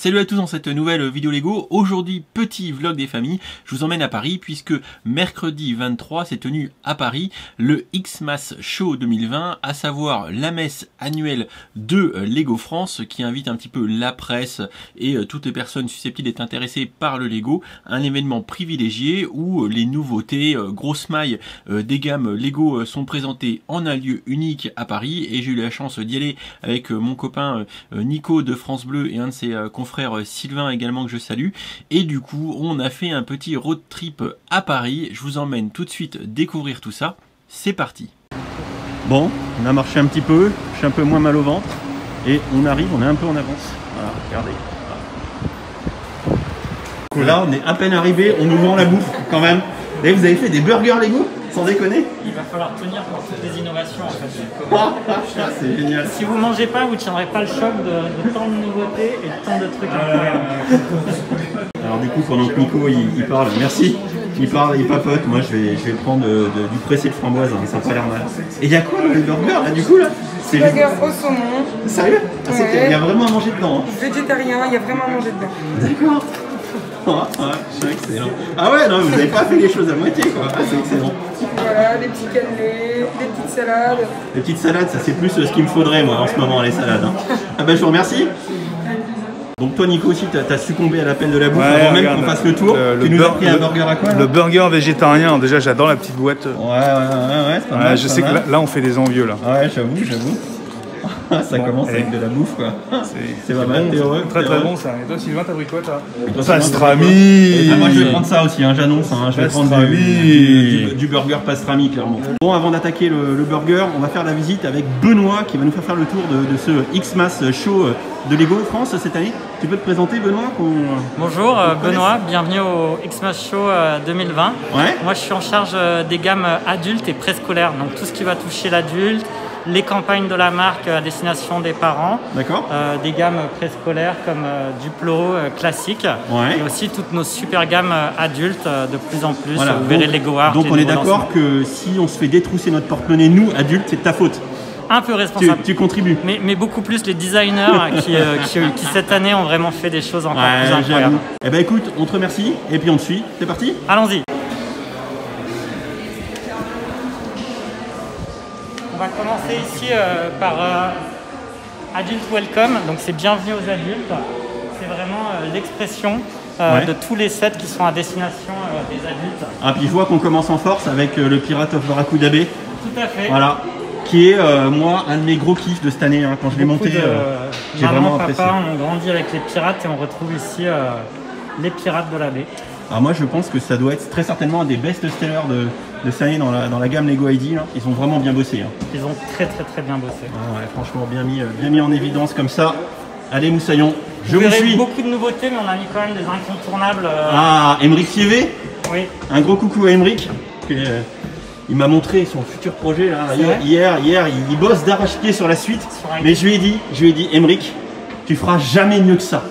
Salut à tous dans cette nouvelle vidéo Lego. Aujourd'hui, petit vlog des familles. Je vous emmène à Paris puisque mercredi 23 s'est tenu à Paris le Xmas Show 2020, à savoir la messe annuelle de Lego France qui invite un petit peu la presse et toutes les personnes susceptibles d'être intéressées par le Lego. Un événement privilégié où les nouveautés, grosses mailles des gammes Lego sont présentées en un lieu unique à Paris. Et j'ai eu la chance d'y aller avec mon copain Nico de France Bleu et un de ses frère Sylvain également que je salue, et du coup on a fait un petit road trip à Paris. Je vous emmène tout de suite découvrir tout ça. C'est parti. Bon, on a marché un petit peu, j'ai un peu moins mal au ventre et on arrive, on est un peu en avance. Voilà, regardez. Voilà. Là on est à peine arrivé, on nous vend la bouffe quand même. Et vous avez fait des burgers Lego? Sans déconner. Il va falloir tenir pour toutes les innovations en fait. C'est génial. Si vous mangez pas, vous ne tiendrez pas le choc de tant de nouveautés et de tant de trucs incroyables. Alors du coup, pendant que Nico il parle, merci, il parle, il papote, moi je vais prendre du pressé de framboise, hein, ça n'a pas l'air mal. Et il y a quoi dans les burgers là du coup là? C'est burger au saumon. Sérieux? Ah, il y a vraiment à manger dedans, hein. Végétarien, il y a vraiment à manger dedans. D'accord. C'est excellent. Ah ouais, non, vous n'avez pas fait les choses à moitié quoi, ah, c'est excellent. Voilà, des petits cannelés, des petites salades. Les petites salades, ça c'est plus ce qu'il me faudrait moi en ce moment, les salades. Hein. Ah bah je vous remercie. Donc toi Nico aussi, t'as succombé à l'appel de la bouffe avant même qu'on fasse le tour. Tu nous as pris un burger à quoi là? Le burger végétarien, déjà j'adore la petite boîte. Ouais, c'est pas mal. Je sais que là on fait des envieux là. Ouais, j'avoue. Ça commence avec de la bouffe quoi. C'est pas mal, t'es heureux. Très bon ça. Et toi Sylvain, t'as pris quoi toi? Pastrami. Moi je vais prendre ça aussi, hein, j'annonce. Hein, je vais prendre du burger pastrami clairement. Bon, avant d'attaquer le burger, on va faire la visite avec Benoît qui va nous faire le tour de ce Xmas Show de Lego France cette année. Tu peux te présenter Benoît? Bonjour Benoît, bienvenue au Xmas Show 2020. Ouais. Moi je suis en charge des gammes adultes et préscolaires, donc tout ce qui va toucher l'adulte, les campagnes de la marque à destination des parents, des gammes préscolaires comme Duplo classique, et aussi toutes nos super gammes adultes de plus en plus. Voilà. Vous verrez Lego Art. Donc on est d'accord que si on se fait détrousser notre porte-monnaie, nous adultes, c'est de ta faute. Un peu responsable. Tu contribues. Mais beaucoup plus les designers qui cette année ont vraiment fait des choses encore plus incroyables. Eh ben écoute, on te remercie et puis on te suit. C'est parti? Allons-y. On va commencer ici par Adult Welcome, donc c'est bienvenue aux adultes. C'est vraiment l'expression de tous les sets qui sont à destination des adultes. Ah puis je vois qu'on commence en force avec le Pirate of Barracuda Bay. Tout à fait. Voilà. Qui est moi un de mes gros kiffs de cette année, hein. Quand je l'ai monté, j'ai vraiment apprécié. Papa, on grandit avec les pirates et on retrouve ici les pirates de la baie. Alors moi je pense que ça doit être très certainement un des best-sellers de cette année dans la gamme Lego ID. Là. Ils ont vraiment bien bossé. Hein. Ils ont très bien bossé. Ah ouais, franchement bien mis en évidence comme ça. Allez moussaillon, je vous suis. Beaucoup de nouveautés mais on a mis quand même des incontournables. Ah, Emeric Fievé. Oui. Un gros coucou à Emeric. Il m'a montré son futur projet là. Hier, il bosse d'arrache-pied sur la suite. Mais je lui ai dit, Emeric, tu feras jamais mieux que ça.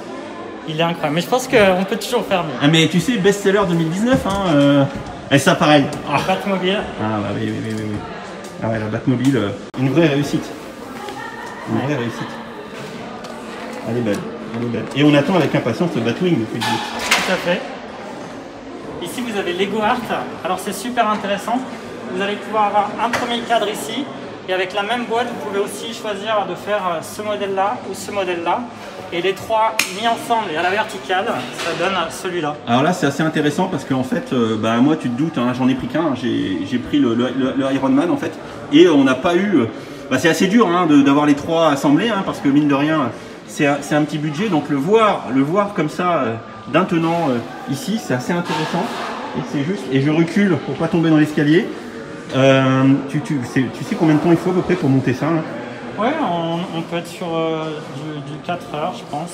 Il est incroyable, mais je pense qu'on peut toujours faire mieux. Ah mais tu sais, best-seller 2019, hein, et ça pareil. La Batmobile. Ah bah oui. Ah ouais, la Batmobile, une vraie réussite. Une vraie réussite. Elle est belle. Et on attend avec impatience le Batwing depuis le début. Tout à fait. Ici vous avez Lego Art, alors c'est super intéressant. Vous allez pouvoir avoir un premier cadre ici, et avec la même boîte, vous pouvez aussi choisir de faire ce modèle-là ou ce modèle-là. Et les trois mis ensemble et à la verticale, ça donne celui-là. Alors là, c'est assez intéressant parce qu'en fait, moi, tu te doutes, hein, j'en ai pris qu'un. J'ai pris le Iron Man en fait. Et on n'a pas eu... c'est assez dur hein, d'avoir les trois assemblés hein, parce que mine de rien, c'est un petit budget. Donc le voir comme ça, d'un tenant ici, c'est assez intéressant. Et c'est juste... Et je recule pour pas tomber dans l'escalier. Tu sais combien de temps il faut à peu près pour monter ça là? Ouais, on peut être sur du 4 heures, je pense.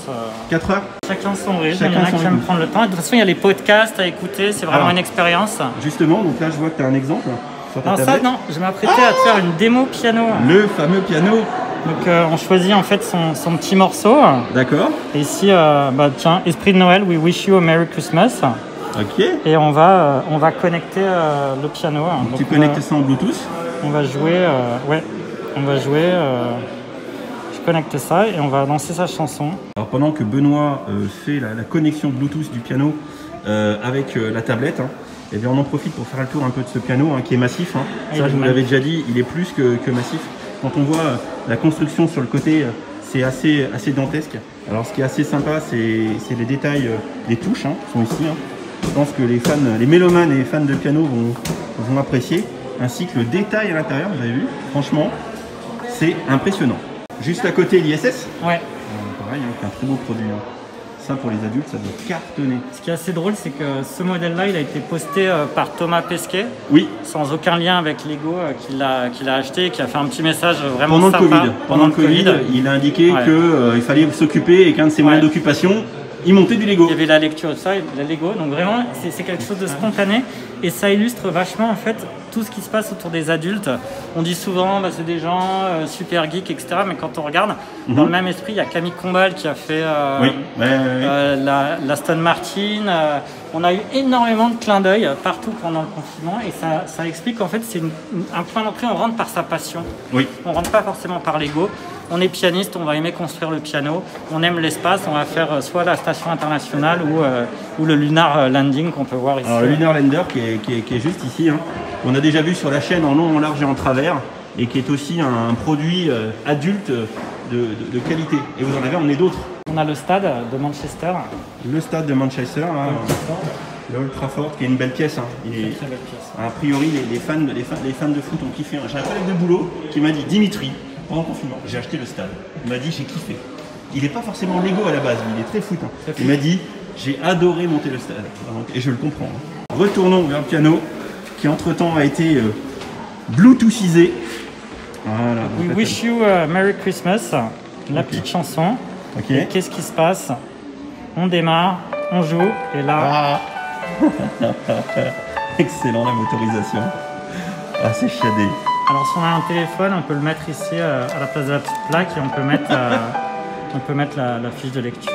4 heures? Chacun son rythme, il y en a qui aiment prendre le temps. Et de toute façon, il y a les podcasts à écouter, c'est vraiment une expérience. Justement, donc là, je vois que tu as un exemple sur ta tablette. Non, je m'apprêtais à te faire une démo piano. Le fameux piano. Donc, on choisit en fait son petit morceau. D'accord. Et ici, tiens, Esprit de Noël, We Wish You a Merry Christmas. Ok. Et on va connecter le piano. Donc, tu connectes ça en Bluetooth? On va jouer, je connecte ça et on va lancer sa chanson. Alors pendant que Benoît fait la connexion Bluetooth du piano avec la tablette, eh bien on en profite pour faire le tour un peu de ce piano qui est massif. Ça, je vous l'avais déjà dit, il est plus que massif. Quand on voit la construction sur le côté, c'est assez dantesque. Alors ce qui est assez sympa, c'est les détails des touches qui sont ici. Je pense que les mélomanes et les fans de piano vont apprécier, ainsi que le détail à l'intérieur, vous avez vu, franchement, c'est impressionnant. Juste à côté, l'ISS. Ouais. Pareil, un très beau produit. Ça, pour les adultes, ça doit cartonner. Ce qui est assez drôle, c'est que ce modèle-là, il a été posté par Thomas Pesquet. Oui. Sans aucun lien avec Lego, qu'il a acheté, qui a fait un petit message vraiment pendant sympa. Le Covid. Pendant le Covid, il a indiqué qu'il fallait s'occuper et qu'un de ses moyens d'occupation, il montait du Lego. Il y avait la lecture de ça, la Lego. Donc vraiment, c'est quelque chose de spontané. Et ça illustre vachement en fait tout ce qui se passe autour des adultes. On dit souvent, c'est des gens super geeks, etc. Mais quand on regarde, dans le même esprit, il y a Camille Combal qui a fait l'Aston Martin. On a eu énormément de clins d'œil partout pendant le confinement. Et ça explique qu'en fait, c'est un point d'entrée, on rentre par sa passion. Oui. On rentre pas forcément par Lego. On est pianiste, on va aimer construire le piano, on aime l'espace, on va faire soit la station internationale ou le Lunar Landing qu'on peut voir ici. Alors le Lunar Lander qui est juste ici, on a déjà vu sur la chaîne en long, en large et en travers, et qui est aussi un produit adulte de qualité. Et vous en avez emmené d'autres. On a le stade de Manchester. Le stade de Manchester, l'Old Trafford, qui est une belle pièce. Très belle pièce. A priori, les fans de foot ont kiffé. J'ai un collègue de boulot qui m'a dit, Dimitri, pendant le confinement, j'ai acheté le stade. Il m'a dit, j'ai kiffé. Il n'est pas forcément Lego à la base, mais il est très foot. Il m'a dit, j'ai adoré monter le stade. Et je le comprends. Retournons vers le piano, qui entre-temps a été Bluetoothisé. Voilà. We wish you a Merry Christmas. La petite chanson. Et qu'est-ce qui se passe? On démarre, on joue, et là... Excellent la motorisation. Ah, c'est chiadé. Alors si on a un téléphone, on peut le mettre ici à la place de la petite plaque et on peut mettre la fiche de lecture.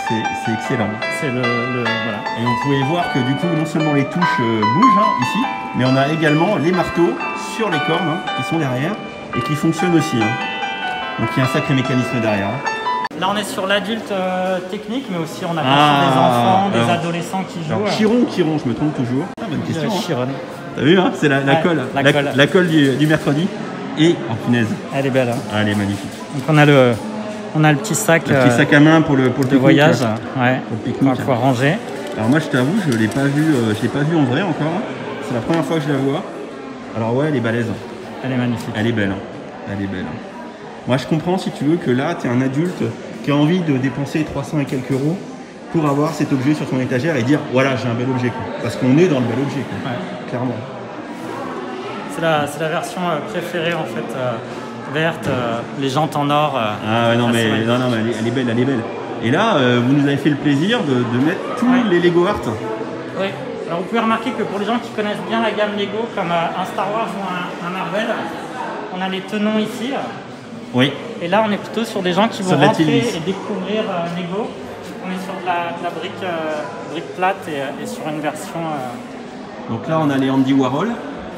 C'est excellent. C'est voilà. Et vous pouvez voir que du coup, non seulement les touches bougent ici, mais on a également les marteaux sur les cordes qui sont derrière et qui fonctionnent aussi. Donc il y a un sacré mécanisme derrière. Là on est sur l'adulte technique, mais aussi on a des enfants, des adolescents qui jouent. Chiron, je me trompe toujours. Bonne question. Chiron. T'as vu, c'est la colle. La colle du mercredi. Et, oh punaise. Elle est belle. Elle est magnifique. Donc on a le petit sac. Le petit sac à main pour le de voyage. Ouais. Pour le pique-nique. On va pouvoir ranger. Alors moi je t'avoue, je l'ai pas vu en vrai encore. C'est la première fois que je la vois. Alors ouais, elle est balèze. Elle est magnifique. Elle est belle. Elle est belle. Moi je comprends si tu veux que là tu es un adulte qui a envie de dépenser 300 et quelques euros pour avoir cet objet sur son étagère et dire voilà, j'ai un bel objet. Parce qu'on est dans le bel objet, clairement. C'est la version préférée en fait, verte, les jantes en or. Non mais elle est belle. Et là, vous nous avez fait le plaisir de mettre tous les Lego Art. Oui. Alors vous pouvez remarquer que pour les gens qui connaissent bien la gamme Lego, comme un Star Wars ou un Marvel, on a les tenons ici. Oui. Et là, on est plutôt sur des gens qui vont rentrer et découvrir Lego. On est sur de la brique plate et sur une version... Donc là, on a les Andy Warhol,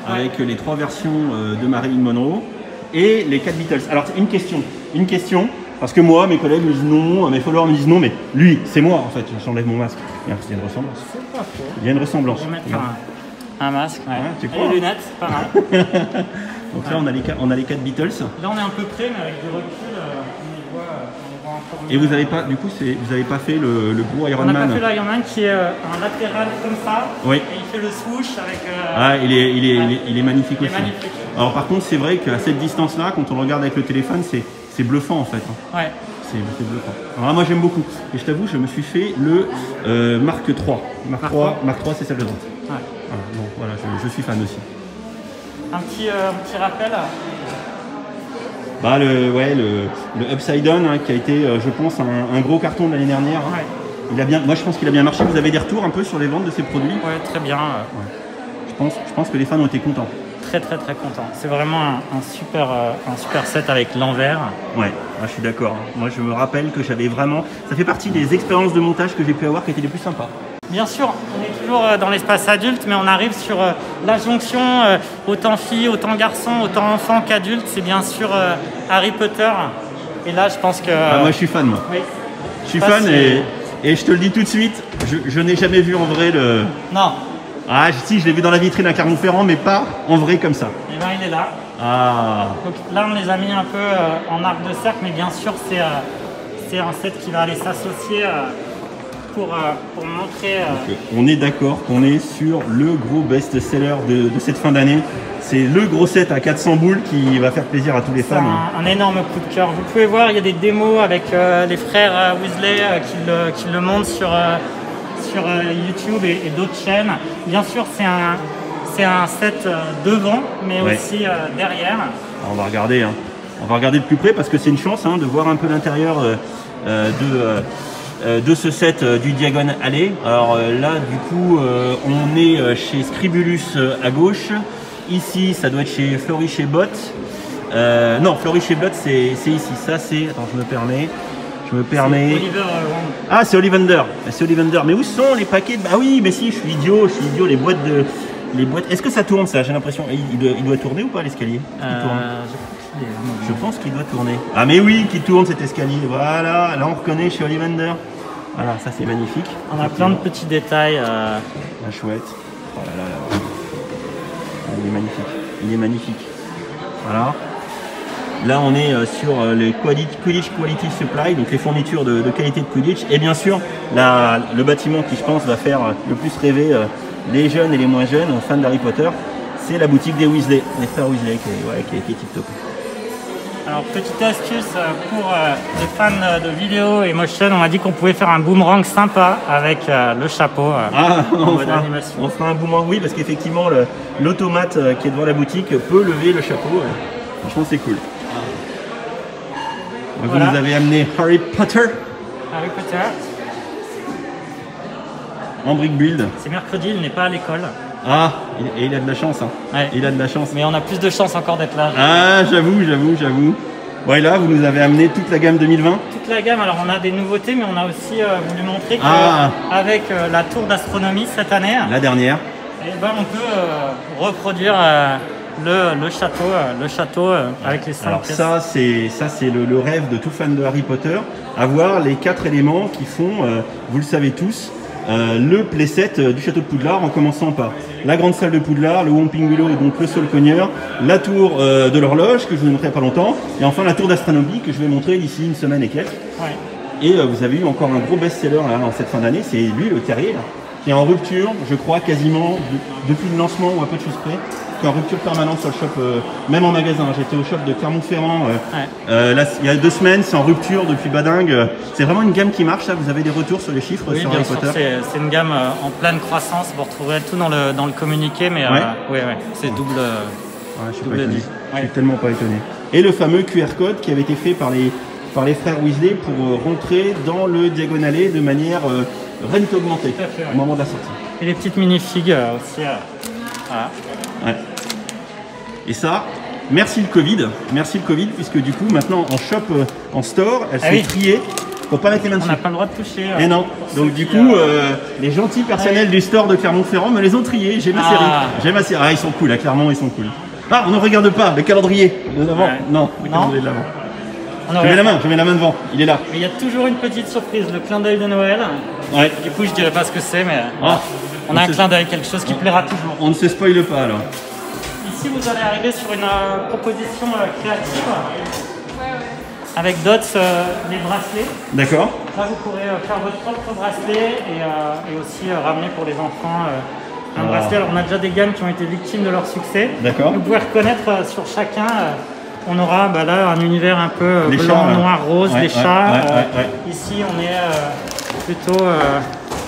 avec les 3 versions de Marilyn Monroe et les 4 Beatles. Alors, une question, parce que moi, mes collègues me disent non, mes followers me disent non, mais lui, c'est moi en fait, j'enlève mon masque. Il y a une ressemblance. C'est pas faux. Il y a une ressemblance. On va mettre un masque, tu et crois, les lunettes, pas mal. Donc là, on a les 4 Beatles. Là, on est un peu près, mais avec du recul, on les voit encore mieux. Et vous n'avez pas, du coup, vous n'avez pas fait le gros Iron Man? On n'a pas fait l'Iron Man qui est un latéral comme ça. Oui. Et il fait le swoosh avec... il est magnifique aussi. Magnifique. Alors par contre, c'est vrai qu'à cette distance-là, quand on le regarde avec le téléphone, c'est bluffant en fait. Ouais. C'est bluffant. Alors là, moi j'aime beaucoup. Et je t'avoue, je me suis fait le Mark III. Mark III, c'est celle de droite. Ouais. Voilà, je suis fan aussi. Un petit rappel. Le Upside Down qui a été, je pense, un gros carton de l'année dernière. Ouais. Moi, je pense qu'il a bien marché. Vous avez des retours un peu sur les ventes de ces produits? Ouais, très bien. Je pense que les fans ont été contents. Très content. C'est vraiment un super set avec l'envers. Ouais, je suis d'accord. Moi, je me rappelle que j'avais vraiment... Ça fait partie des expériences de montage que j'ai pu avoir qui étaient les plus sympas. Bien sûr, on est toujours dans l'espace adulte, mais on arrive sur la jonction autant filles, autant garçons, autant enfants qu'adultes. C'est bien sûr Harry Potter. Et là, je pense que... Ah, moi je suis fan, moi. Oui. Je suis fan et je te le dis tout de suite, je n'ai jamais vu en vrai le... Non. Ah si, je l'ai vu dans la vitrine à Clermont-Ferrand, mais pas en vrai comme ça. Et ben il est là. Ah. Donc là, on les a mis un peu en arc de cercle, mais bien sûr, c'est un set qui va aller s'associer pour montrer... Donc, on est d'accord qu'on est sur le gros best-seller de cette fin d'année. C'est le gros set à 400 boules qui va faire plaisir à tous les C'est fans. un énorme coup de cœur. Vous pouvez voir, il y a des démos avec les frères Weasley qui le montrent sur YouTube et d'autres chaînes. Bien sûr, c'est un set devant, mais aussi derrière. Alors, on va regarder, hein. On va regarder de plus près parce que c'est une chance de voir un peu l'intérieur de ce set du Diagon Alley. Alors là, du coup, on est chez Scribulus à gauche. Ici, ça doit être chez Flourish et Bot. Non, Flourish et Bot, c'est ici. Ça, c'est... Attends, je me permets. Oliver Ah, c'est Ollivander. C'est Ollivander. Mais où sont les paquets de... Ah oui, mais si, je suis idiot. Les boîtes de... Les boîtes... Est-ce que ça tourne, ça? J'ai l'impression... Il doit tourner ou pas, l'escalier? Je pense qu'il doit tourner. Ah mais oui, qui tourne cet escalier. Voilà, là on reconnaît chez Ollivander. Voilà, ça c'est magnifique. On a plein de petits détails. La chouette. Oh là là là. Ah, il est magnifique. Il est magnifique. Voilà. Là on est sur les Quidditch Quality Supply, donc les fournitures de qualité de Quidditch. Et bien sûr, le bâtiment qui je pense va faire le plus rêver les jeunes et les moins jeunes, fans d'Harry Potter, c'est la boutique des Weasley, les frères Weasley qui est tip top. Alors, petite astuce pour les fans de vidéo et motion, on a dit qu'on pouvait faire un boomerang sympa avec le chapeau on fera un boomerang, oui, parce qu'effectivement, l'automate qui est devant la boutique peut lever le chapeau. Franchement, c'est cool. Donc, voilà. Vous nous avez amené Harry Potter. Harry Potter. En brick build. C'est mercredi, il n'est pas à l'école. Ah, et il a de la chance, hein. Ouais. Il a de la chance. Mais on a plus de chance encore d'être là. Ah, j'avoue. Ouais, là, vous nous avez amené toute la gamme 2020. Toute la gamme, alors on a des nouveautés, mais on a aussi voulu montrer qu'avec la tour d'astronomie cette année, la dernière, on peut reproduire le château avec les 5 pièces. Ça c'est le rêve de tout fan de Harry Potter, avoir les 4 éléments qui font, vous le savez tous, le playset du château de Poudlard, en commençant par la grande salle de Poudlard, le Whomping Willow et donc le Saule Cogneur, la tour de l'horloge que je vous montrerai pas longtemps, et enfin la tour d'astronomie que je vais montrer d'ici une semaine et quelques. Ouais. Et vous avez eu encore un gros best-seller en cette fin d'année, c'est lui, le terrier, là, qui est en rupture, je crois quasiment depuis le lancement ou à peu de choses près, qui est en rupture permanente sur le shop, même en magasin. J'étais au shop de Clermont-Ferrand là, il y a 2 semaines, c'est en rupture depuis badingue. C'est vraiment une gamme qui marche, ça. Vous avez des retours sur les chiffres sur Harry Potter? C'est une gamme en pleine croissance. Vous retrouverez tout dans le communiqué, mais c'est double. Je suis tellement pas étonné. Et le fameux QR code qui avait été fait par les frères Weasley pour rentrer dans le Diagon Alley de manière rente augmentée au moment de la sortie. Et les petites minifigs aussi. Voilà. Ouais. Et ça, merci le Covid, puisque du coup maintenant en shop, en store, elles sont triées pour pas mettre les mains dessus. On n'a pas le droit de toucher. Et non, donc du coup, les gentils personnels du store de Clermont-Ferrand me les ont triés. J'ai ma série. Ah, ils sont cool, à Clermont, ils sont cool. Ah, on ne regarde pas, le calendrier de l'avant. Non, le calendrier de l'avant. Je mets la main devant, il est là. Mais il y a toujours une petite surprise, le clin d'œil de Noël. Ouais. Du coup, je dirais pas ce que c'est, mais on a un clin d'œil, quelque chose qui plaira toujours. On ne se spoile pas alors. Ici, vous allez arriver sur une proposition créative avec d'autres les bracelets. D'accord. Là, vous pourrez faire votre propre bracelet et aussi ramener pour les enfants un bracelet. Alors, on a déjà des gammes qui ont été victimes de leur succès. D'accord. Vous pouvez reconnaître sur chacun. On aura là un univers un peu blanc, noir, rose, les chats. Ici, on est plutôt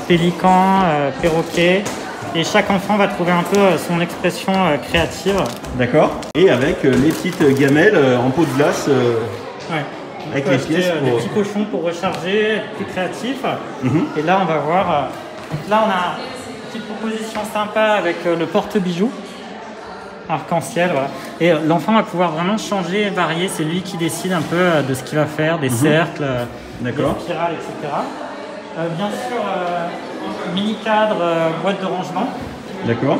pélican, perroquet. Et chaque enfant va trouver un peu son expression créative. D'accord. Et avec les petites gamelles en peau de glace. Avec les pièces. Des petits cochons pour recharger, être plus créatif. Et là, on va voir. Donc là, on a une petite proposition sympa avec le porte-bijoux. Arc-en-ciel, voilà. Et l'enfant va pouvoir vraiment changer, varier, c'est lui qui décide un peu de ce qu'il va faire, des cercles, des spirales, etc. Bien sûr, mini cadre, boîte de rangement. D'accord.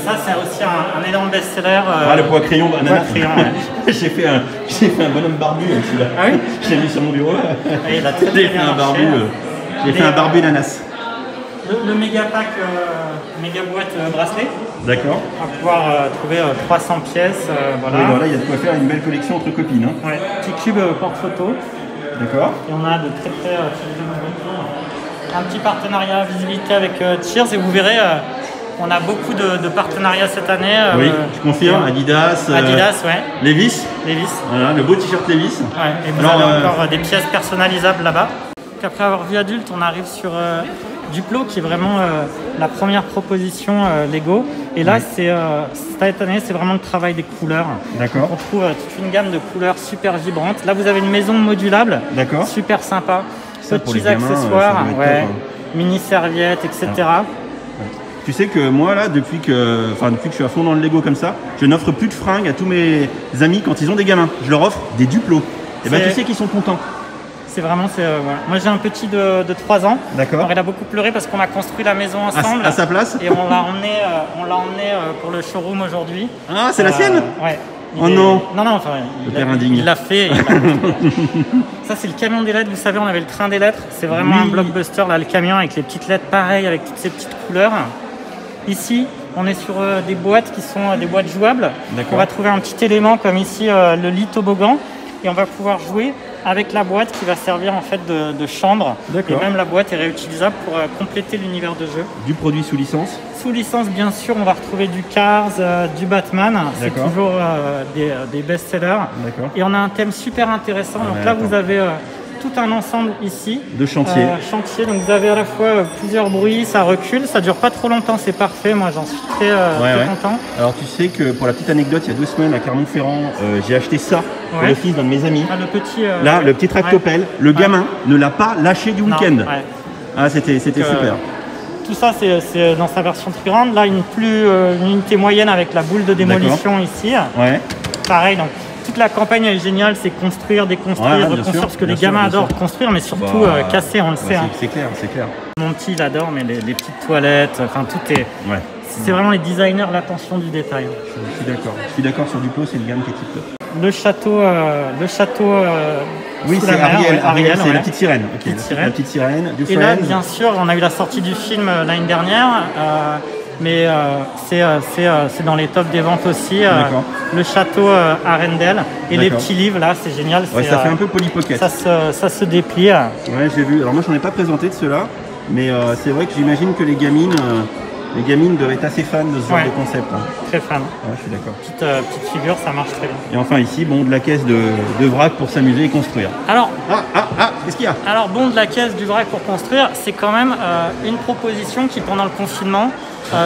Ça, c'est aussi un énorme best-seller. Ah, le poids crayon, ananas. Crayon, ouais. J'ai fait un bonhomme barbu avec celui-là. Ah oui? Je l'ai mis sur mon bureau. Et il a très, très J'ai fait bien un barbu. marché. J'ai fait un barbu ananas. Le méga pack, méga boîte bracelet. D'accord. On va pouvoir trouver 300 pièces. Voilà. Oui, voilà, il y a de quoi faire une belle collection entre copines. Hein. Ouais. Petit cube porte-photo. D'accord. Et on a de très très un petit partenariat visibilité avec Cheers et vous verrez on a beaucoup de partenariats cette année. Oui, je confirme, Adidas, Adidas, ouais. Levi's. Levi's. Voilà, le beau t-shirt Levi's. Ouais, et vous avez encore des pièces personnalisables là-bas. Après avoir vu Adulte, on arrive sur Duplo qui est vraiment la première proposition Lego. Et là, cette année, c'est vraiment le travail des couleurs. D'accord. On trouve toute une gamme de couleurs super vibrantes. Là, vous avez une maison modulable. D'accord. Super sympa. Ça, pour les Petits gamins, accessoires, ça doit être ouais, top, hein. mini serviettes, etc. Tu sais que moi là, depuis que je suis à fond dans le Lego comme ça, je n'offre plus de fringues à tous mes amis quand ils ont des gamins. Je leur offre des Duplo. Et ben tu sais qu'ils sont contents. C'est vraiment, voilà. Moi j'ai un petit de 3 ans. D'accord. Alors il a beaucoup pleuré parce qu'on a construit la maison ensemble. À sa place. Et on l'a emmené pour le showroom aujourd'hui. Ah, c'est la sienne? Ouais. Oh non. Non, enfin, il l'a fait. Ça, c'est le camion des lettres. Vous savez, on avait le train des lettres. C'est vraiment un blockbuster, là, le camion avec les petites lettres pareilles, avec toutes ces petites couleurs. Ici, on est sur des boîtes qui sont des boîtes jouables. On va trouver un petit élément comme ici, le lit toboggan. Et on va pouvoir jouer avec la boîte qui va servir en fait de chambre. Et même la boîte est réutilisable pour compléter l'univers de jeu. Du produit sous licence? Sous licence, bien sûr, on va retrouver du Cars, du Batman. C'est toujours des best-sellers. Et on a un thème super intéressant. Donc là, vous avez tout un ensemble ici. De chantier. Donc vous avez à la fois plusieurs bruits, ça recule, ça dure pas trop longtemps, c'est parfait. Moi, j'en suis très content. Alors tu sais que pour la petite anecdote, il y a 2 semaines à Clermont-Ferrand, j'ai acheté ça pour le fils d'un de mes amis. Ah, le petit. Là, le petit tractopelle. Le gamin ne l'a pas lâché du week-end. Ah, c'était super. Tout ça, c'est dans sa version plus grande. Là, une unité moyenne avec la boule de démolition ici. Ouais. Pareil, donc toute la campagne est géniale, c'est construire, déconstruire, reconstruire, parce que les gamins adorent construire, mais surtout casser, on le sait. C'est clair, c'est clair. Mon petit, il adore, mais les petites toilettes, enfin tout est... Ouais. C'est vraiment les designers, l'attention du détail. Je suis d'accord. Je suis d'accord sur Duplo, c'est une gamme qui est tip top. Le château... oui, c'est Ariel, c'est la petite sirène. La petite sirène, du Et là, bien sûr, on a eu la sortie du film l'année dernière, mais c'est dans les tops des ventes aussi. Le château Arendelle et les petits livres, là, c'est génial. Ouais, ça fait un peu Polly Pocket. Ça se déplie. Ouais, j'ai vu. Alors moi, j'en ai pas présenté de ceux-là, mais c'est vrai que j'imagine que les gamines doivent être assez fans de ce genre de concept. Hein. Très fan. Ouais, je suis d'accord. Petite figure, ça marche très bien. Et enfin ici, bon, de la caisse de vrac pour s'amuser et construire. Alors, qu'est-ce qu'il y a? Alors bon, de la caisse du vrac pour construire, c'est quand même une proposition qui, pendant le confinement,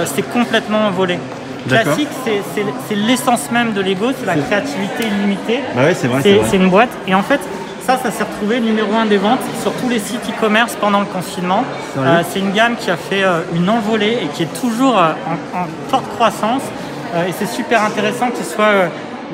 s'est complètement envolée. Classique, c'est l'essence même de Lego, c'est la créativité illimitée. Bah ouais, c'est vrai. C'est une boîte. Et en fait, ça s'est retrouvé numéro 1 des ventes sur tous les sites e-commerce pendant le confinement. C'est une gamme qui a fait une envolée et qui est toujours en forte croissance. Et c'est super intéressant que ce soit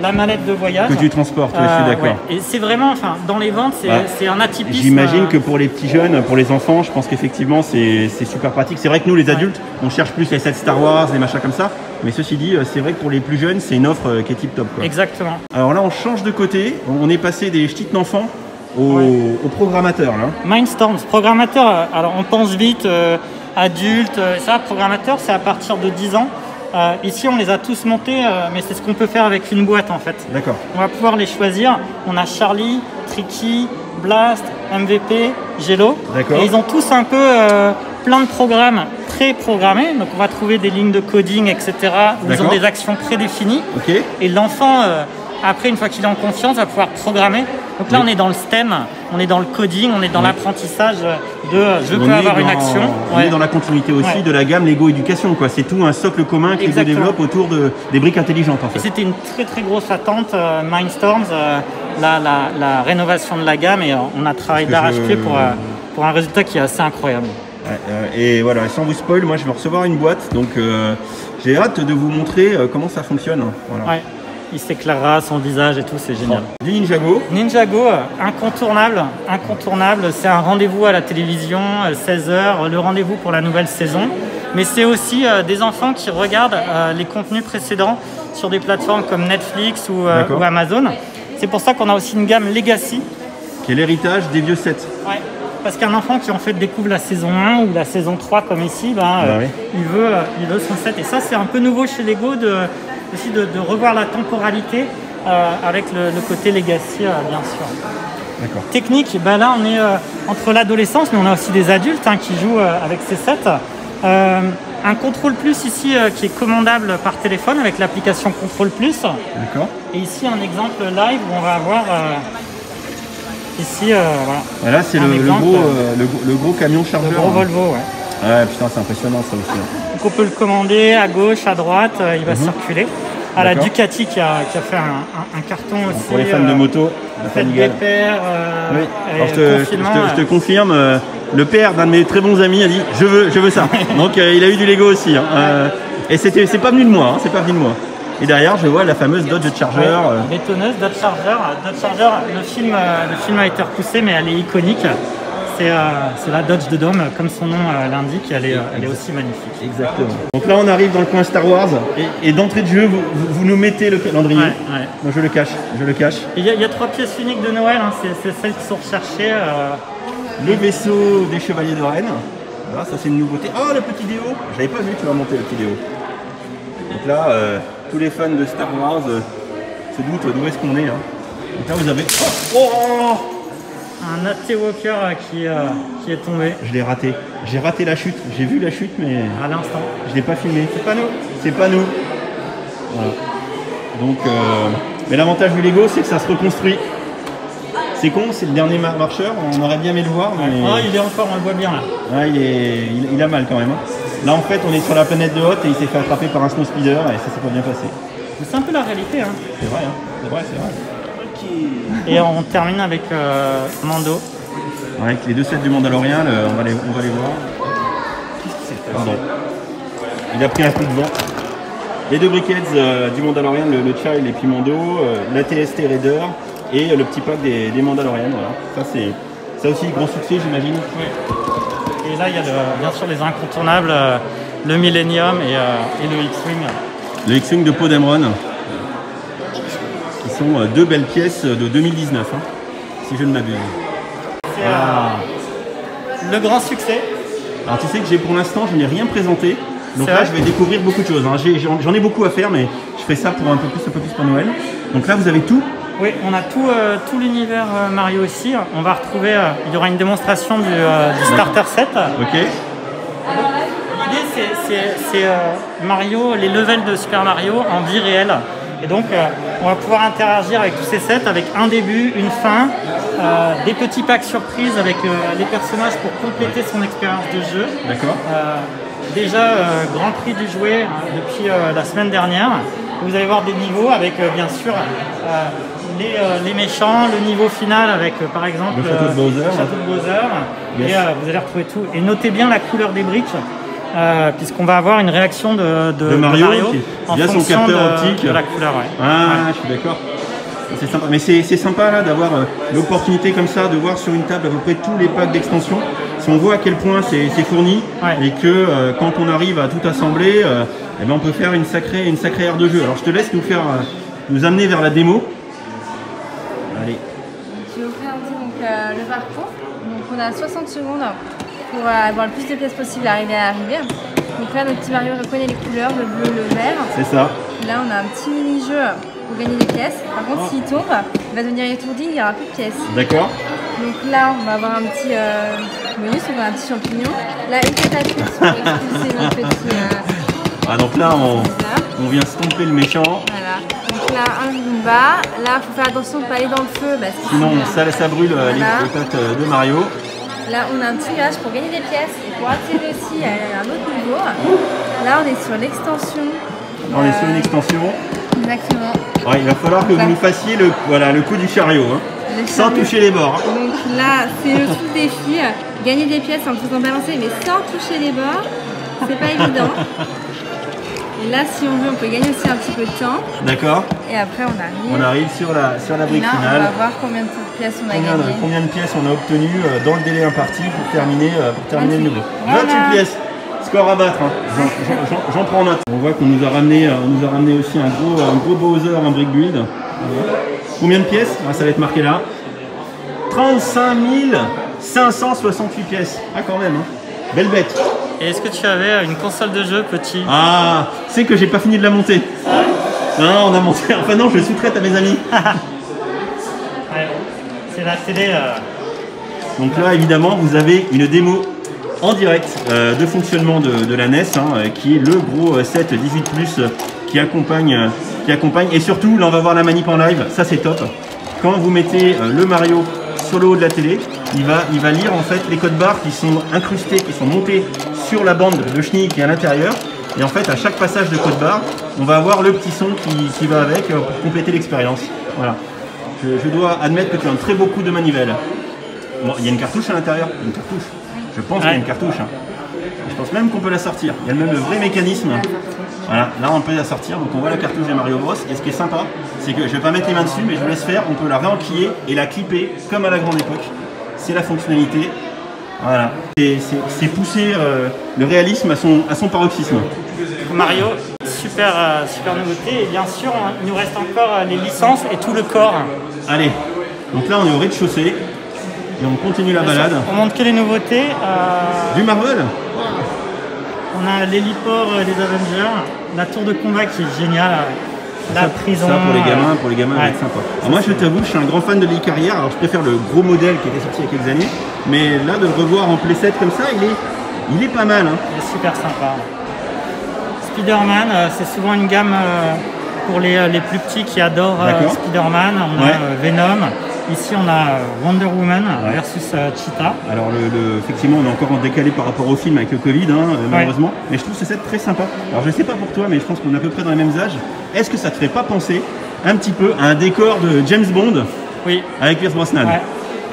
la mallette de voyage. Que tu transportes, je suis d'accord. Ouais. Et c'est vraiment, enfin, dans les ventes, c'est un atypisme. J'imagine que pour les petits jeunes, pour les enfants, je pense qu'effectivement, c'est super pratique. C'est vrai que nous, les adultes, on cherche plus les sets Star Wars, les machins comme ça. Mais ceci dit, c'est vrai que pour les plus jeunes, c'est une offre qui est tip top. Quoi. Exactement. Alors là, on change de côté. On est passé des ch'tites d'enfants au programmateur. Là. Mindstorms, programmateur, alors on pense vite, adulte, ça, programmateur, c'est à partir de 10 ans. Ici, on les a tous montés, mais c'est ce qu'on peut faire avec une boîte en fait. D'accord. On va pouvoir les choisir. On a Charlie, Tricky, Blast, MVP, Jello. D'accord. Et ils ont tous un peu plein de programmes pré-programmés. Donc on va trouver des lignes de coding, etc. Où ils ont des actions prédéfinies. Okay. Et l'enfant, après, une fois qu'il est en confiance, va pouvoir programmer. Donc là, on est dans le STEM, on est dans le coding, on est dans l'apprentissage de je peux avoir une action. On est dans la continuité aussi de la gamme Lego Éducation. C'est tout un socle commun qui se développe autour des briques intelligentes. En fait. C'était une très très grosse attente, Mindstorms, la rénovation de la gamme, et on a travaillé d'arrache-pied pour un résultat qui est assez incroyable. Et voilà, sans vous spoil, moi je vais recevoir une boîte, donc j'ai hâte de vous montrer comment ça fonctionne. Voilà. Ouais. il s'éclairera, son visage et tout, c'est génial. Du Ninjago. Ninjago, incontournable, c'est un rendez-vous à la télévision, 16h, le rendez-vous pour la nouvelle saison. Mais c'est aussi des enfants qui regardent les contenus précédents sur des plateformes comme Netflix ou Amazon. C'est pour ça qu'on a aussi une gamme Legacy. Qui est l'héritage des vieux sets. Ouais. Parce qu'un enfant qui en fait découvre la saison 1 ou la saison 3 comme ici, il veut son set. Et ça c'est un peu nouveau chez Lego aussi de revoir la temporalité avec le côté Legacy bien sûr. D'accord. Technique, là on est entre l'adolescence mais on a aussi des adultes qui jouent avec ces sets. Un Control Plus ici qui est commandable par téléphone avec l'application Control Plus. D'accord. Et ici un exemple live où on va avoir ici, voilà. Là, c'est le gros camion chargeur. Le gros Volvo, ouais. Ouais, putain, c'est impressionnant ça aussi. Donc on peut le commander à gauche, à droite, il va circuler. À la Ducati qui a fait un carton aussi. Pour les fans de moto, fête des pères, oui. Alors, je te confirme, le père d'un de mes très bons amis a dit je veux ça. Donc il a eu du Lego aussi. Et c'est pas venu de moi, c'est pas venu de moi. Et derrière, je vois la fameuse Dodge Charger. Bétonneuse, Dodge Charger. Dodge Charger, le film a été repoussé, mais elle est iconique. C'est la Dodge de Dome, comme son nom l'indique, elle est aussi magnifique. Exactement. Donc là, on arrive dans le coin Star Wars, et d'entrée de jeu, vous nous mettez le calendrier. Ouais. Moi, je le cache. Il y a 3 pièces uniques de Noël, c'est celles qui sont recherchées. Le vaisseau des Chevaliers de Rennes. Voilà, ça c'est une nouveauté. Oh, le petit Déo. Je l'avais pas vu, tu vas monter le petit Déo. Donc là, tous les fans de Star Wars se doutent d'où est-ce qu'on est là. Donc là, vous avez... Un AT Walker qui est tombé. Je l'ai raté. J'ai raté la chute. J'ai vu la chute, mais... À l'instant. Je l'ai pas filmé. C'est pas nous. C'est pas nous. Voilà. Donc, mais l'avantage du Lego, c'est que ça se reconstruit. C'est con, c'est le dernier marcheur. On aurait bien aimé le voir, mais... Oh, il est encore, on le voit bien là. Ouais, il a mal quand même. Là, en fait, on est sur la planète de Hoth et il s'est fait attraper par un snow speeder et ça s'est pas bien passé. Mais c'est un peu la réalité. C'est vrai, c'est vrai. Et on termine avec Mando. Avec les 2 sets du Mandalorian, on va les voir. Qu'est-ce qu'il s'est fait ? Pardon. Il a pris un coup de vent. Les 2 briquettes du Mandalorian, le Child et puis Mando, la TST Raider et le petit pack des Mandalorians. Voilà. Ça aussi, grand succès, j'imagine. Oui. Et là, il y a bien sûr les incontournables, le Millennium et le X-Wing. Le X-Wing de Poe Dameron. Qui sont 2 belles pièces de 2019, si je ne m'abuse. C'est le grand succès. Alors tu sais que pour l'instant, je n'ai rien présenté. Donc là, je vais découvrir beaucoup de choses. J'en ai beaucoup à faire, mais je ferai ça pour un peu plus pour Noël. Donc là, vous avez tout. Oui, on a tout l'univers Mario ici. On va retrouver, il y aura une démonstration du starter set. Ok. L'idée, c'est Mario, les levels de Super Mario en vie réelle. Et donc, on va pouvoir interagir avec tous ces sets, avec un début, une fin, des petits packs surprises avec les personnages pour compléter son expérience de jeu. D'accord. Déjà, Grand Prix du jouet depuis la semaine dernière. Vous allez voir des niveaux avec, bien sûr, les méchants, le niveau final avec, par exemple, le château de Bowser. Yes. Et vous allez retrouver tout. Et notez bien la couleur des briques. Puisqu'on va avoir une réaction de Mario en via son fonction capteur optique de la couleur. Ouais. Je suis d'accord. C'est sympa. Mais c'est sympa là d'avoir l'opportunité comme ça de voir sur une table à peu près tous les packs d'extension. Si on voit à quel point c'est fourni et que quand on arrive à tout assembler, on peut faire une sacrée aire de jeu. Alors je te laisse nous amener vers la démo. Allez. Je vais vous présenter le parcours. Donc on a 60 secondes pour avoir le plus de pièces possible à arriver. Donc là, notre petit Mario reconnaît les couleurs, le bleu, le vert. C'est ça. Là, on a un petit mini-jeu pour gagner des pièces. Par contre, s'il tombe, il va devenir étourdi, il n'y aura plus de pièces. D'accord. Donc là, on va avoir un petit bonus, on va avoir un petit champignon. Là, une catapulte pour expulser notre petit... donc là, on vient stomper le méchant. Voilà. Donc là, un Goomba. Là, il faut faire attention de ne pas aller dans le feu. Sinon, ça brûle les pattes de Mario. Là, on a un petit nuage pour gagner des pièces et pour attirer aussi à un autre niveau. Là, on est sur l'extension. On est sur une extension. Exactement. Ouais, il va falloir que vous nous fassiez le coup du chariot, sans toucher les bords. Donc là, c'est le tout défi. Gagner des pièces en faisant balancer, mais sans toucher les bords. C'est pas évident. Et là, si on veut, on peut gagner aussi un petit peu de temps. D'accord. Et après, on arrive. On arrive sur la Et brique là, finale. on va voir combien de pièces on a gagné. Combien de pièces on a obtenu dans le délai imparti pour terminer le niveau. Voilà. 28 pièces. Score à battre. Hein. J'en prends note. On voit qu'on nous a ramené aussi un gros Bowser en brick build. Voilà. Combien de pièces? Ça va être marqué là. 35 568 pièces. Ah quand même. Hein. Belle bête. Et est-ce que tu avais une console de jeu, petit? Ah, c'est que j'ai pas fini de la monter. Non, on a monté. Enfin non, je le sous-traite à mes amis. Ouais, c'est la télé. Donc là, évidemment, vous avez une démo en direct de fonctionnement de la NES, qui est le gros 7 18+, qui accompagne. Et surtout, là, on va voir la manip en live. Ça, c'est top. Quand vous mettez le Mario sur le haut de la télé, il va lire en fait les codes barres qui sont incrustés, qui sont montés sur la bande de chenille qui est à l'intérieur. Et en fait, à chaque passage de code barre, on va avoir le petit son qui va avec pour compléter l'expérience. Voilà. Je dois admettre que tu as un très beau coup de manivelle. Bon, il y a une cartouche à l'intérieur. Une cartouche. Je pense qu'il y a une cartouche. Hein. Je pense même qu'on peut la sortir. Il y a même le vrai mécanisme. Voilà, là on peut la sortir. Donc on voit la cartouche de Mario Bros. Et ce qui est sympa, c'est que je ne vais pas mettre les mains dessus, mais je vous laisse faire. On peut la réenquiller et la clipper comme à la grande époque. C'est la fonctionnalité. Voilà. C'est pousser le réalisme à son paroxysme. Mario, super nouveauté. Et bien sûr, il nous reste encore les licences et tout le corps. Allez, donc là on est au rez-de-chaussée. Et on continue la balade. On montre que les nouveautés. Du Marvel. On a l'héliport des Avengers, la tour de combat qui est géniale. La prison. Ça pour les gamins, va être sympa. Alors moi je t'avoue, je suis un grand fan de l'e-carrière. Alors je préfère le gros modèle qui était sorti il y a quelques années. Mais là de le revoir en playset comme ça, il est pas mal. Hein. Il est super sympa. Spider-Man, c'est souvent une gamme pour les plus petits qui adorent Spider-Man. On a Venom. Ici, on a Wonder Woman versus Cheetah. Alors, effectivement, on est encore en décalé par rapport au film avec le Covid, malheureusement. Mais je trouve ce set très sympa. Alors, je ne sais pas pour toi, mais je pense qu'on est à peu près dans les mêmes âges. Est-ce que ça te ferait pas penser un petit peu à un décor de James Bond? Oui. Avec Pierce Brosnan. Ouais.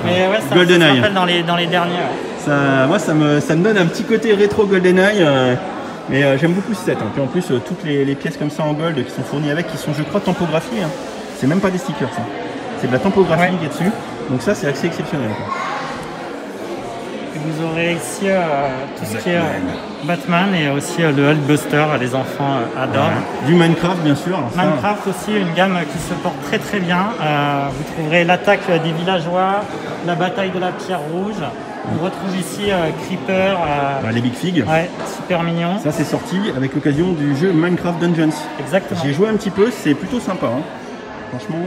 Mais ouais, ça GoldenEye. se rappelle dans les derniers. Ça, moi, ça me donne un petit côté rétro GoldenEye. Mais j'aime beaucoup ce set. Puis en plus, toutes les pièces comme ça en gold qui sont fournies avec, qui sont, je crois, tampographiées. C'est même pas des stickers, ça. C'est de la tampographie qui est dessus, donc ça c'est assez exceptionnel. Et vous aurez ici tout ce qui est Batman et aussi le Hulkbuster, les enfants adorent. Du Minecraft bien sûr. Minecraft aussi, une gamme qui se porte très très bien. Vous trouverez l'attaque des villageois, la bataille de la pierre rouge. On retrouve ici Creeper. Les Big Fig. Ouais, super mignon. Ça c'est sorti avec l'occasion du jeu Minecraft Dungeons. Exactement. J'ai joué un petit peu, c'est plutôt sympa. Hein. Franchement.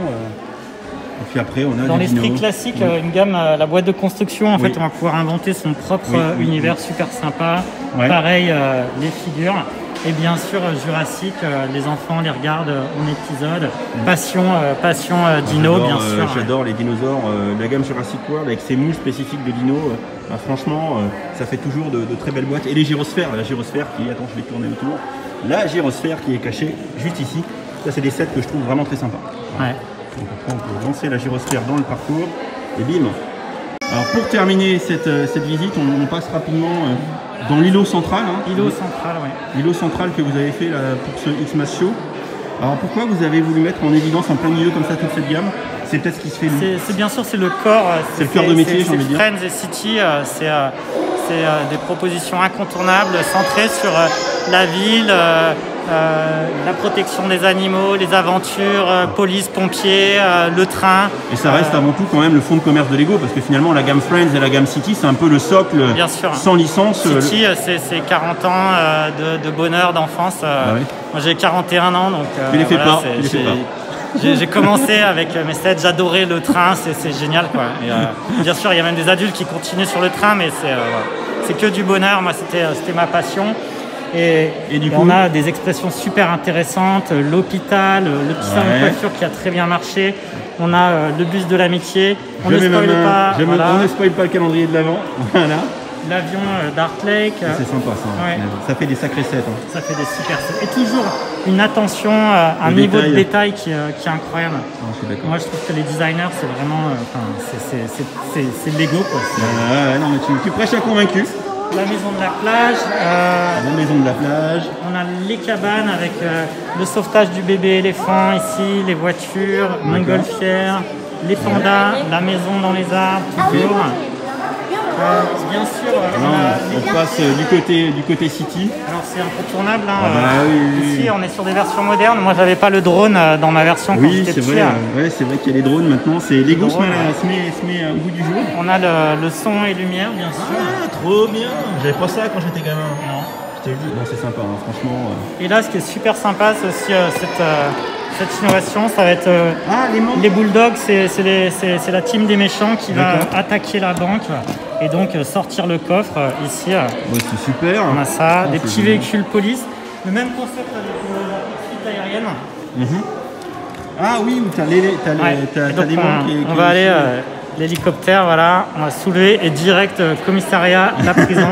Et puis après, on a dans l'esprit classique, une gamme, la boîte de construction, en fait, on va pouvoir inventer son propre univers super sympa. Pareil, les figures. Et bien sûr, Jurassic, les enfants les regardent en épisode. Passion dino, bien sûr. J'adore les dinosaures. La gamme Jurassic World avec ses moules spécifiques de dino. Franchement, ça fait toujours de très belles boîtes. Et les gyrosphères, la gyrosphère qui, attends, je vais tourner autour. La gyrosphère qui est cachée juste ici. Ça, c'est des sets que je trouve vraiment très sympas. Ouais. Donc après on peut lancer la gyrosphère dans le parcours et bim. Alors pour terminer cette visite, on passe rapidement dans l'îlot central. Îlot central, oui. L'îlot central que vous avez fait là, pour ce Xmas Show. Alors pourquoi vous avez voulu mettre en évidence en plein milieu comme ça toute cette gamme? C'est peut-être ce qui se fait. C'est bien sûr, c'est le corps. C'est le cœur de métier, j'ai envie de dire. Friends et City, c'est des propositions incontournables centrées sur la ville, la protection des animaux, les aventures, police, pompiers, le train. Et ça reste avant tout quand même le fonds de commerce de Lego, parce que finalement la gamme Friends et la gamme City, c'est un peu le socle sans licence. City, c'est 40 ans de bonheur, d'enfance. Moi j'ai 41 ans, donc j'ai commencé avec mes sets, j'adorais le train, c'est génial quoi. Et, bien sûr, il y a même des adultes qui continuent sur le train, mais c'est que du bonheur. Moi, c'était ma passion. Et du coup, on a des expressions super intéressantes, l'hôpital, le petit salon de coiffure qui a très bien marché. On a le bus de l'amitié. On ne spoil pas le calendrier de l'Avent. Voilà. L'avion d'Art Lake. C'est sympa ça. Ouais. Ça fait des sacrés sets. Ça fait des super sets. Et toujours une attention, un niveau de détail qui est incroyable. Moi je trouve que les designers c'est vraiment. C'est Lego quoi. Non mais tu prêches un convaincu. la maison de la plage. La maison de la plage. On a les cabanes avec le sauvetage du bébé éléphant ici, les voitures, montgolfière, les pandas, la maison dans les arbres, toujours. Bien sûr, On passe du côté City. alors c'est incontournable. Hein, oui. Ici, on est sur des versions modernes. Moi, j'avais pas le drone dans ma version quand Oui, j'étais c'est petit. vrai. Ouais, c'est vrai qu'il y a les drones maintenant. C'est Lego se drones, met au bout du jour. On a le son et lumière, bien sûr. Ah, trop bien. J'avais pas ça quand j'étais gamin. Non. Je te le dis. Bon, c'est sympa, hein, franchement. Et là, ce qui est super sympa, c'est aussi cette innovation. Ça va être les membres. les bulldogs, c'est la team des méchants qui va D'accord. attaquer la banque et donc sortir le coffre ici. Ouais, c'est super. On a ça, Oh, des c'est petits génial. véhicules police. Le même concept avec la poursuite aérienne. Ah oui, où t'as Ouais. Et donc, des banques on va aller l'hélicoptère, voilà, on va soulever et direct commissariat, la prison.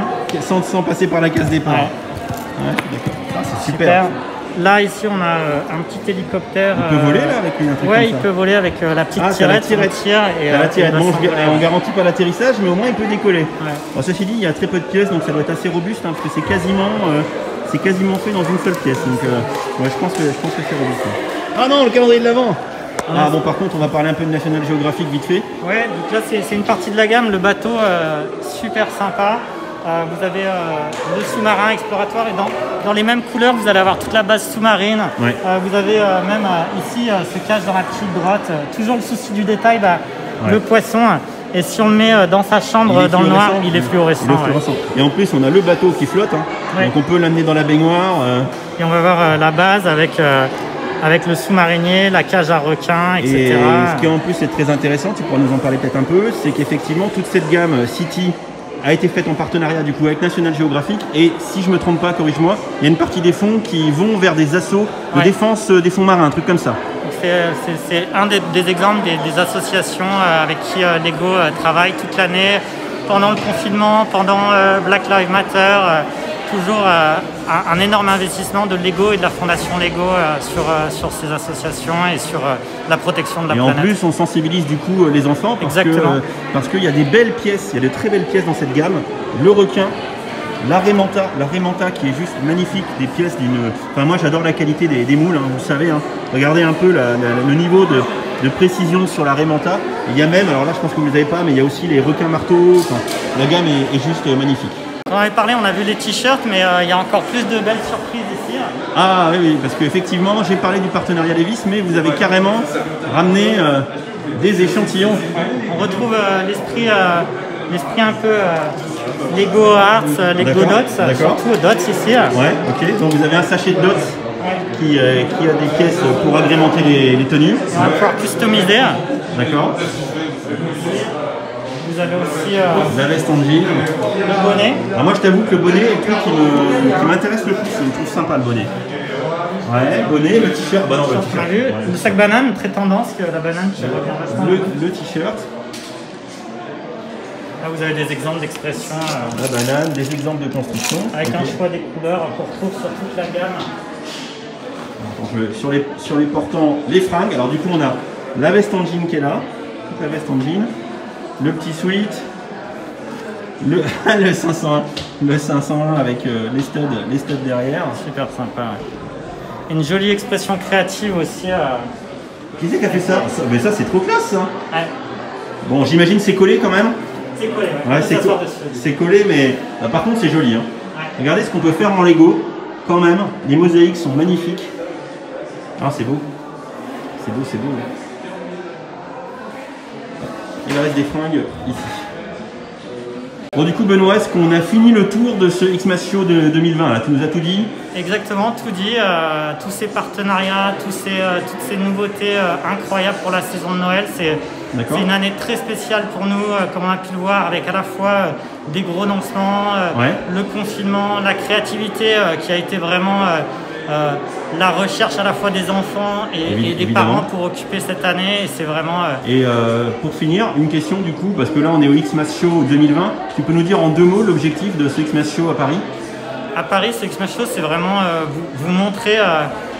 sans passer par la case départ. Ouais. Ouais, d'accord. Ah, c'est super. Super. Là, ici, on a un petit hélicoptère. Il peut voler là avec un truc Ouais, comme il ça. peut voler avec la petite Ah, c'est la tirette. tirette. On tire et T'as la tirette. il va Bon, s'envoler. on garantit pas l'atterrissage, mais au moins il peut décoller. Ouais. Bon, ceci dit, il y a très peu de pièces, donc ça doit être assez robuste, hein, parce que c'est quasiment fait dans une seule pièce. Donc, ouais, je pense que c'est robuste. Ah non, le calendrier de l'avant. Ah bon, par contre, on va parler un peu de National Geographic vite fait. Ouais, donc là, c'est une partie de la gamme. Le bateau, super sympa. Vous avez le sous-marin exploratoire et dans les mêmes couleurs, vous allez avoir toute la base sous-marine. Ouais. Vous avez même ici, se cache dans la petite grotte, toujours le souci du détail, le poisson. Et si on le met dans sa chambre, dans le noir, il est fluorescent. Il est fluorescent. Et en plus, on a le bateau qui flotte, hein. Ouais. Donc on peut l'amener dans la baignoire. Et on va voir la base avec le sous-marinier, la cage à requins, etc. Et ce qui en plus est très intéressant, tu pourras nous en parler peut-être un peu, c'est qu'effectivement toute cette gamme City a été faite en partenariat du coup avec National Geographic, et si je me trompe pas, corrige-moi, il y a une partie des fonds qui vont vers des assauts de défense des fonds marins, un truc comme ça. C'est un des exemples des associations avec qui Lego travaille toute l'année, pendant le confinement, pendant Black Lives Matter, toujours un énorme investissement de Lego et de la fondation Lego sur ces associations et sur la protection de la planète. Et en plus, on sensibilise du coup les enfants parce qu'il y a des belles pièces, il y a de très belles pièces dans cette gamme. Le requin, la Raimanta qui est juste magnifique, des pièces d'une... Enfin moi j'adore la qualité des moules, hein, vous savez, hein. Regardez un peu le niveau de précision sur la Raimanta. Il y a même, alors là je pense que vous ne les avez pas, mais il y a aussi les requins marteaux, enfin, la gamme est juste magnifique. Quand on avait parlé, on a vu les t-shirts, mais il y a encore plus de belles surprises ici. Ah oui, parce qu'effectivement, j'ai parlé du partenariat Levi's, mais vous avez carrément ramené des échantillons. On retrouve l'esprit un peu Lego Arts, Lego Dots, surtout Dots ici. Ouais, ok. Donc vous avez un sachet de Dots qui a des pièces pour agrémenter les tenues. On va pouvoir customiser. D'accord. Vous avez aussi la veste en jean. le bonnet. Alors moi je t'avoue que le bonnet est le truc qui m'intéresse le plus, je le trouve sympa le bonnet. Ouais, bonnet, le t-shirt, bah non, le On a t-shirt. vu Ouais. le sac banane, très tendance, que la banane qui revient vachement. Le t-shirt, Là vous avez des exemples d'expressions la banane, des exemples de construction. avec Ok. un choix des couleurs qu'on retrouve sur toute la gamme. Donc, sur les portants, les fringues. Alors du coup on a la veste en jean qui est là, toute la veste en jean, le petit sweat, le 501 avec les studs derrière. Super sympa. Ouais. Une jolie expression créative aussi. Qui c'est qui a fait ça? Mais ça c'est trop classe ça. Ouais. Bon j'imagine c'est collé quand même. C'est collé. Ouais, c'est collé mais par contre c'est joli. Hein. Ouais. Regardez ce qu'on peut faire en Lego quand même. Les mosaïques sont magnifiques. Ah c'est beau. C'est beau, c'est beau. Il reste des fringues ici. Bon du coup Benoît, est-ce qu'on a fini le tour de ce Xmas Show de 2020 là? Tu nous as tout dit? Exactement, tout dit, tous ces partenariats, toutes ces nouveautés incroyables pour la saison de Noël. C'est une année très spéciale pour nous, comme on a pu le voir, avec à la fois des gros lancements, le confinement, la créativité qui a été vraiment la recherche à la fois des enfants et des parents pour occuper cette année. Et c'est vraiment... Et pour finir, une question du coup, parce que là on est au Xmas Show 2020, tu peux nous dire en 2 mots l'objectif de ce Xmas Show à Paris? À Paris, ce Xmas Show, c'est vraiment vous montrer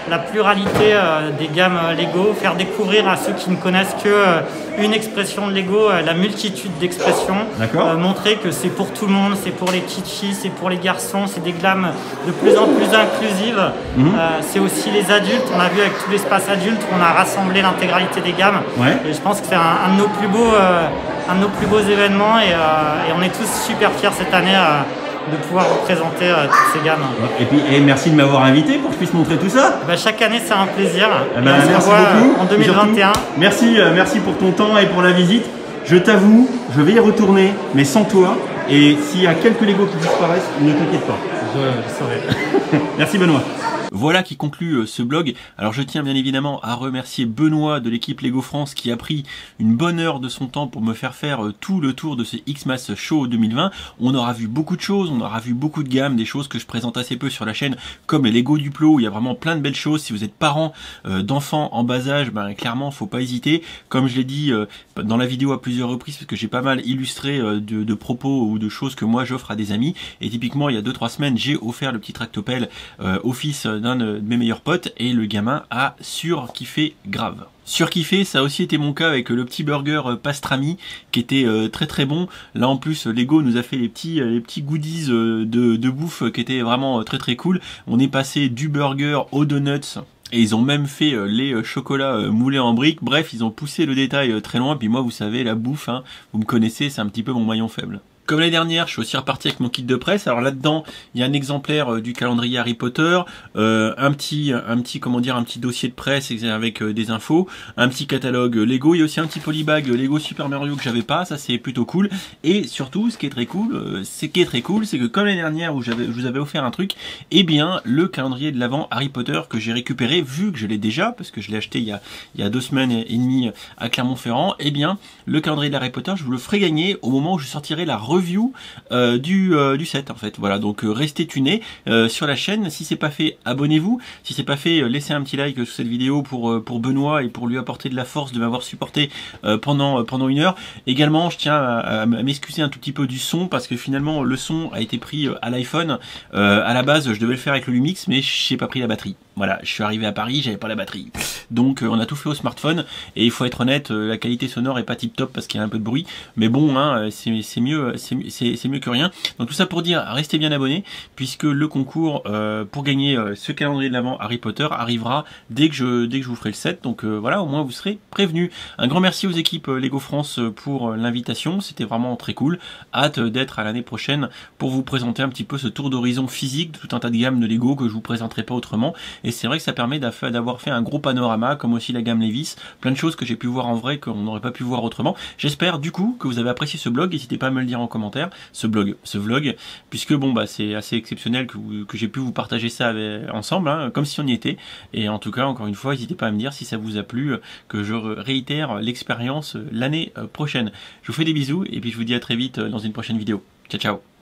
la pluralité des gammes Lego, faire découvrir à ceux qui ne connaissent que une expression de Lego, la multitude d'expressions, montrer que c'est pour tout le monde, c'est pour les petites filles, c'est pour les garçons, c'est des gammes de plus en plus inclusives, c'est aussi les adultes, on a vu avec tout l'espace adulte, on a rassemblé l'intégralité des gammes, et je pense que c'est un de nos plus beaux événements, et on est tous super fiers cette année de pouvoir vous présenter toutes ces gammes. Et puis merci de m'avoir invité pour que je puisse montrer tout ça. Chaque année c'est un plaisir. Merci beaucoup. En 2021. Merci pour ton temps et pour la visite. Je t'avoue, je vais y retourner, mais sans toi. Et s'il y a quelques Lego qui disparaissent, ne t'inquiète pas. Je saurai. Merci Benoît. Voilà qui conclut ce blog. Alors je tiens bien évidemment à remercier Benoît de l'équipe Lego France qui a pris une bonne heure de son temps pour me faire tout le tour de ce Xmas Show 2020. On aura vu beaucoup de choses, on aura vu beaucoup de gammes, des choses que je présente assez peu sur la chaîne, comme les Lego Duplo, où il y a vraiment plein de belles choses. Si vous êtes parent d'enfants en bas âge, clairement faut pas hésiter. Comme je l'ai dit dans la vidéo à plusieurs reprises, parce que j'ai pas mal illustré de propos ou de choses que moi j'offre à des amis. Et typiquement il y a 2-3 semaines, j'ai offert le petit tractopelle au fils d'un de mes meilleurs potes et le gamin a surkiffé grave. Surkiffé, ça a aussi été mon cas avec le petit burger pastrami qui était très très bon. Là en plus Lego nous a fait les petits goodies de bouffe qui étaient vraiment très très cool. On est passé du burger aux donuts. Et ils ont même fait les chocolats moulés en briques. Bref, ils ont poussé le détail très loin. Puis moi, vous savez, la bouffe, vous me connaissez, c'est un petit peu mon maillon faible. Comme l'année dernière, je suis aussi reparti avec mon kit de presse. Alors là-dedans, il y a un exemplaire du calendrier Harry Potter, un petit dossier de presse avec des infos, un petit catalogue Lego. Il y a aussi un petit polybag Lego Super Mario que j'avais pas. Ça, c'est plutôt cool. Et surtout, ce qui est très cool, c'est que comme l'année dernière où je vous avais offert un truc, eh bien, le calendrier de l'Avent Harry Potter que j'ai récupéré, vu que je l'ai déjà, parce que je l'ai acheté il y a 2 semaines et demie à Clermont-Ferrand, eh bien, le calendrier de Harry Potter, je vous le ferai gagner au moment où je sortirai la review du set en fait. Voilà, donc restez tunés sur la chaîne. Si c'est pas fait, abonnez-vous. Si c'est pas fait, laissez un petit like sous cette vidéo pour Benoît et pour lui apporter de la force de m'avoir supporté pendant 1 heure. Également, je tiens à m'excuser un tout petit peu du son parce que finalement le son a été pris à l'iPhone. À la base, je devais le faire avec le Lumix, mais j'ai pas pris la batterie. Voilà, je suis arrivé à Paris, j'avais pas la batterie. Donc on a tout fait au smartphone et il faut être honnête, la qualité sonore est pas tip top parce qu'il y a un peu de bruit, mais bon, c'est mieux que rien. Donc tout ça pour dire, restez bien abonnés puisque le concours pour gagner ce calendrier de l'Avent Harry Potter arrivera dès que je vous ferai le set. Donc voilà, au moins vous serez prévenus. Un grand merci aux équipes Lego France pour l'invitation, c'était vraiment très cool. Hâte d'être à l'année prochaine pour vous présenter un petit peu ce tour d'horizon physique de tout un tas de gammes de Lego que je vous présenterai pas autrement. Et c'est vrai que ça permet d'avoir fait un gros panorama, comme aussi la gamme Levis, plein de choses que j'ai pu voir en vrai qu'on n'aurait pas pu voir autrement. J'espère du coup que vous avez apprécié ce blog, n'hésitez pas à me le dire en commentaire, ce vlog, puisque bon c'est assez exceptionnel que j'ai pu vous partager ça ensemble, comme si on y était. Et en tout cas, encore une fois, n'hésitez pas à me dire si ça vous a plu, que je réitère l'expérience l'année prochaine. Je vous fais des bisous et puis je vous dis à très vite dans une prochaine vidéo. Ciao ciao.